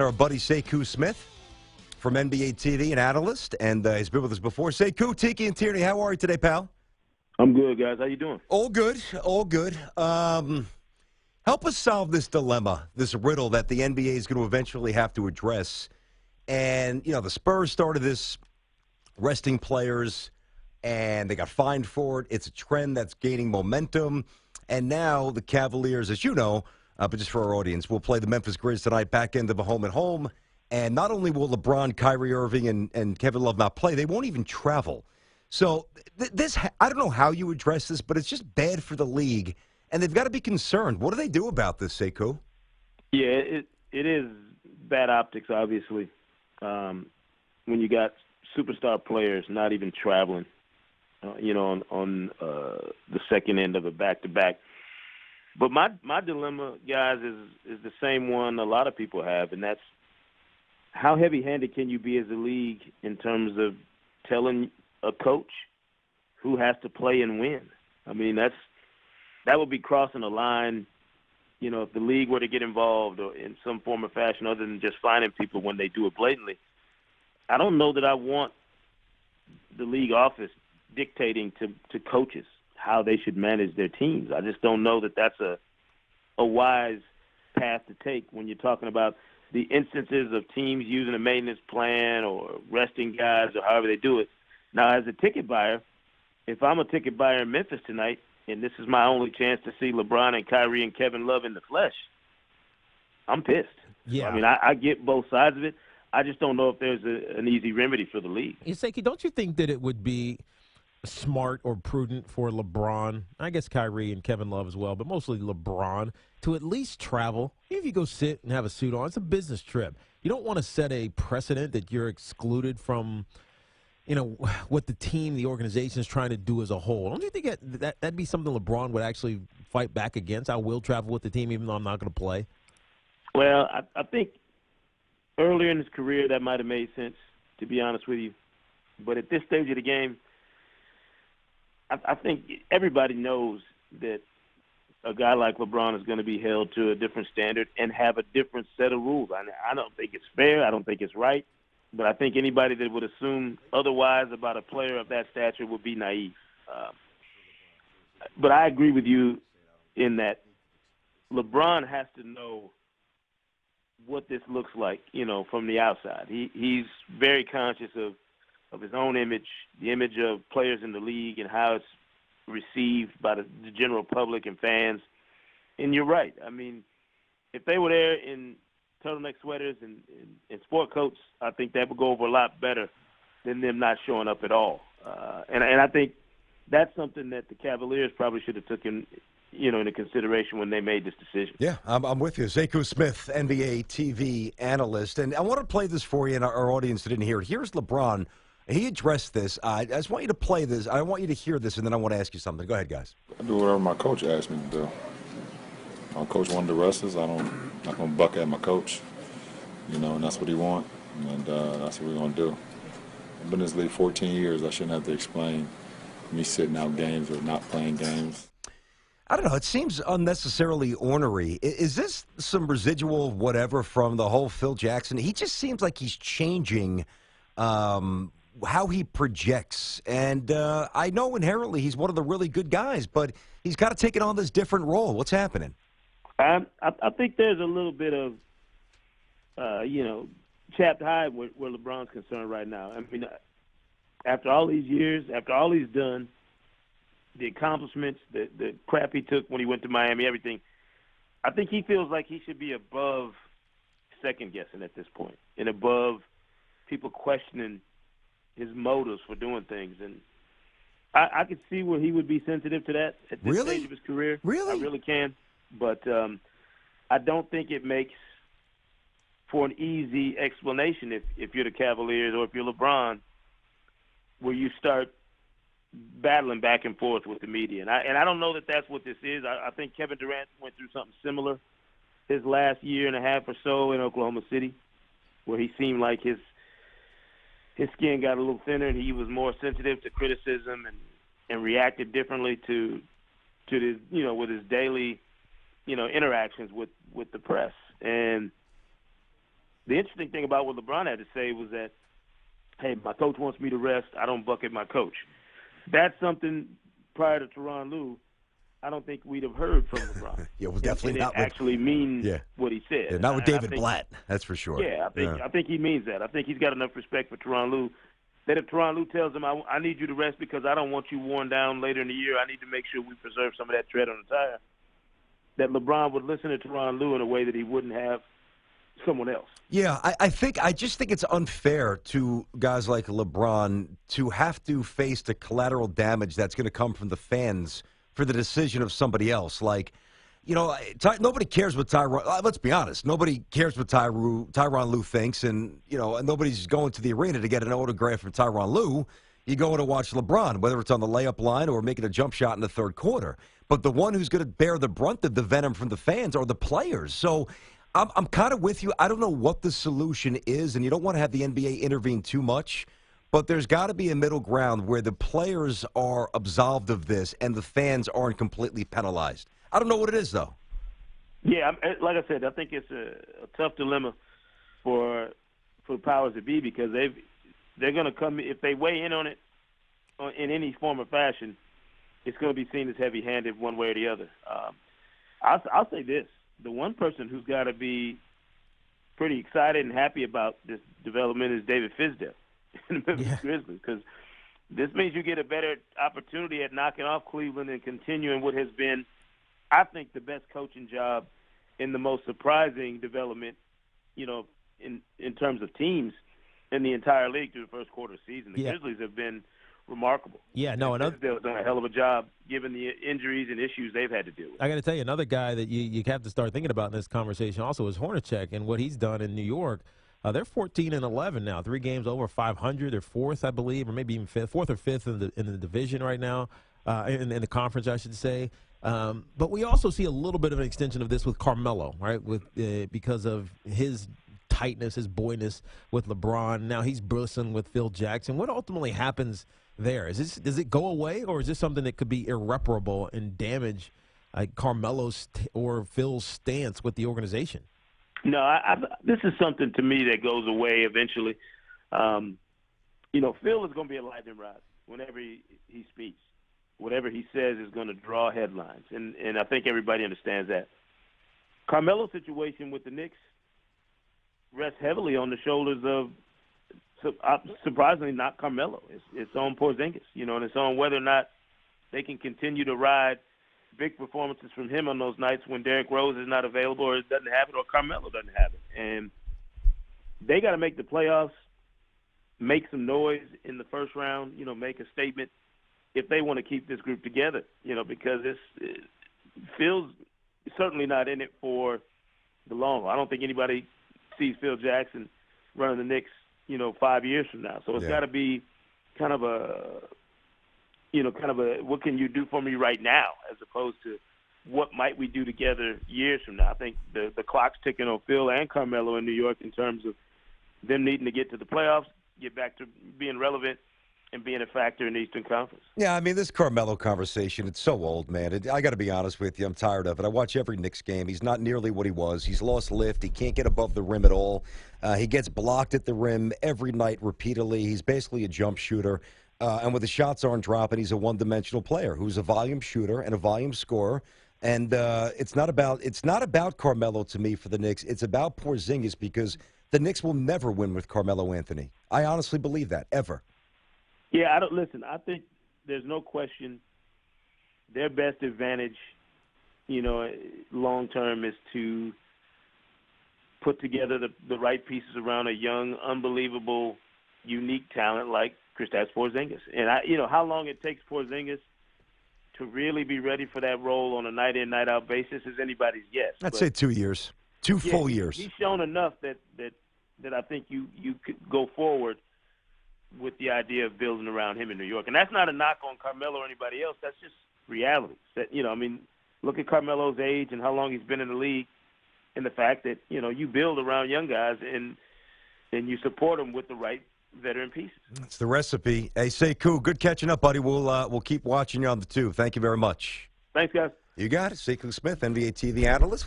at our buddy Sekou Smith from NBA TV, an analyst, and he's been with us before. Sekou, Tiki, and Tierney, how are you today, pal? I'm good, guys. How you doing? All good, all good. Help us solve this dilemma, this riddle that the NBA is going to eventually have to address. And, you know, the Spurs started this resting players, and they got fined for it. It's a trend that's gaining momentum. And now the Cavaliers, as you know, but just for our audience, will play the Memphis Grizzlies tonight, back end of a home and home. And not only will LeBron, Kyrie Irving, and Kevin Love not play, they won't even travel. So this, I don't know how you address this, but it's just bad for the league, and they've got to be concerned. What do they do about this, Sekou? Yeah, it is bad optics, obviously, when you got superstar players not even traveling, on the second end of a back-to-back. But my dilemma, guys, is the same one a lot of people have, and that's how heavy-handed can you be as a league in terms of telling a coach who has to play and win? I mean, that would be crossing a line, if the league were to get involved or in some form or fashion other than just fining people when they do it blatantly. I don't know that I want the league office dictating to coaches how they should manage their teams. I just don't know that that's a wise path to take when you're talking about the instances of teams using a maintenance plan or resting guys or however they do it. Now, as a ticket buyer, if I'm a ticket buyer in Memphis tonight and this is my only chance to see LeBron and Kyrie and Kevin Love in the flesh, I'm pissed. Yeah. I mean, I get both sides of it. I just don't know if there's an easy remedy for the league. Sekou, don't you think that it would be smart or prudent for LeBron, I guess Kyrie and Kevin Love as well, but mostly LeBron, to at least travel? Even if you go sit and have a suit on, it's a business trip. You don't want to set a precedent that you're excluded from, what the team, the organization is trying to do as a whole. Don't you think that'd be something LeBron would actually fight back against? I will travel with the team even though I'm not going to play. Well, I think earlier in his career that might have made sense, to be honest with you. But at this stage of the game, I think everybody knows that a guy like LeBron is going to be held to a different standard and have a different set of rules. I don't think it's fair. I don't think it's right. But I think anybody that would assume otherwise about a player of that stature would be naive. But I agree with you in that LeBron has to know what this looks like, from the outside. He's very conscious of his own image, the image of players in the league and how it's received by the general public and fans. And you're right. I mean, if they were there in turtleneck sweaters and sport coats, I think that would go over a lot better than them not showing up at all. And I think that's something that the Cavaliers probably should have taken into consideration when they made this decision. Yeah, I'm with you. Sekou Smith, NBA TV analyst. And I want to play this for you and our audience that didn't hear it. Here's LeBron. He addressed this. I just want you to play this. I want you to hear this, and then I want to ask you something. Go ahead, guys. I do whatever my coach asks me to do. My coach wanted to rest us. I'm not going to buck at my coach, and that's what he wants, and that's what we're going to do. I've been in this league 14 years. I shouldn't have to explain me sitting out games or not playing games. I don't know. It seems unnecessarily ornery. Is this some residual whatever from the whole Phil Jackson? He just seems like he's changing how he projects. And I know inherently he's one of the really good guys, but he's got to take it on this different role. What's happening? I think there's a little bit of, chapped hide where LeBron's concerned right now. I mean, after all these years, after all he's done, the accomplishments, the crap he took when he went to Miami, everything, I think he feels like he should be above second-guessing at this point and above people questioning his motives for doing things. And I could see where he would be sensitive to that at this stage of his career. Really? I really can. But I don't think it makes for an easy explanation if you're the Cavaliers or if you're LeBron, where you start battling back and forth with the media. And I don't know that that's what this is. I think Kevin Durant went through something similar his last year and a half or so in Oklahoma City, where he seemed like his skin got a little thinner and he was more sensitive to criticism and reacted differently to his, with his daily, interactions with the press. And the interesting thing about what LeBron had to say was that, hey, my coach wants me to rest. I don't bucket my coach. That's something prior to Tyronn Lue I don't think we'd have heard from LeBron. Yeah, well, definitely and not. it actually means what he said. Yeah, not with David Blatt, that's for sure. Yeah, I think he means that. I think he's got enough respect for Tyronn Lue that if Tyronn Lue tells him, I need you to rest because I don't want you worn down later in the year, I need to make sure we preserve some of that tread on the tire, that LeBron would listen to Tyronn Lue in a way that he wouldn't have someone else. Yeah, I just think it's unfair to guys like LeBron to have to face the collateral damage that's going to come from the fans for the decision of somebody else. Like, you know, nobody cares what Tyronn. Let's be honest. Nobody cares what Tyronn Lue thinks, and you know, and nobody's going to the arena to get an autograph from Tyronn Lue. You go in to watch LeBron, whether it's on the layup line or making a jump shot in the third quarter. But the one who's going to bear the brunt of the venom from the fans are the players. So I'm kind of with you. I don't know what the solution is, and you don't want to have the NBA intervene too much. But there's got to be a middle ground where the players are absolved of this and the fans aren't completely penalized. I don't know what it is, though. Yeah, like I said, I think it's a tough dilemma for the powers that be because they're going to come if they weigh in on it in any form or fashion. It's going to be seen as heavy-handed one way or the other. I'll say this: the one person who's got to be pretty excited and happy about this development is David Fizdale in the Memphis Grizzlies, because this means you get a better opportunity at knocking off Cleveland and continuing what has been, I think, the best coaching job in the most surprising development, you know, in terms of teams in the entire league through the first quarter of the season. The Grizzlies have been remarkable. Yeah, no, Fizdale's done a hell of a job given the injuries and issues they've had to deal with. I got to tell you, another guy that you have to start thinking about in this conversation also is Hornacek and what he's done in New York. They're 14-11 now, 3 games over 500. They're fourth, I believe, or maybe even fourth or fifth in the division right now, in the conference, I should say. But we also see a little bit of an extension of this with Carmelo, right? Because of his tightness, his boyness with LeBron. Now he's bristling with Phil Jackson. What ultimately happens there? Does it go away, or is this something that could be irreparable and damage Carmelo's or Phil's stance with the organization? No, this is something to me that goes away eventually. You know, Phil is going to be a lightning rod whenever he speaks. Whatever he says is going to draw headlines, and I think everybody understands that. Carmelo's situation with the Knicks rests heavily on the shoulders of, surprisingly, not Carmelo. It's on Porzingis, you know, and it's on whether or not they can continue to ride big performances from him on those nights when Derrick Rose is not available or doesn't have it or Carmelo doesn't have it. And they got to make the playoffs, make some noise in the first round, you know, make a statement if they want to keep this group together, you know, because Phil's certainly not in it for the long haul. I don't think anybody sees Phil Jackson running the Knicks, you know, 5 years from now. So it's got to be kind of a what can you do for me right now as opposed to what might we do together years from now. I think the clock's ticking on Phil and Carmelo in New York in terms of them needing to get to the playoffs, get back to being relevant, and being a factor in the Eastern Conference. Yeah, I mean, this Carmelo conversation, it's so old, man. I got to be honest with you. I'm tired of it. I watch every Knicks game. He's not nearly what he was. He's lost lift. He can't get above the rim at all. He gets blocked at the rim every night repeatedly. He's basically a jump shooter. And when the shots aren't dropping, he's a one-dimensional player who's a volume shooter and a volume scorer. And it's not about Carmelo to me for the Knicks. It's about Porzingis because the Knicks will never win with Carmelo Anthony. I honestly believe that, ever. Yeah, I think there's no question their best advantage, you know, long term is to put together the right pieces around a young, unbelievable, unique talent like Kristaps Porzingis. And how long it takes Porzingis to really be ready for that role on a night in, night out basis is anybody's guess. I'd say 2 years, two full years. He's shown enough that I think you could go forward with the idea of building around him in New York. And that's not a knock on Carmelo or anybody else. That's just reality. That, you know, I mean, look at Carmelo's age and how long he's been in the league and the fact that, you know, you build around young guys and you support them with the right veteran pieces. It's the recipe. Hey, Sekou, good catching up, buddy. We'll keep watching you on the tube. Thank you very much. Thanks, guys. You got it. Sekou Smith, NBA TV analyst.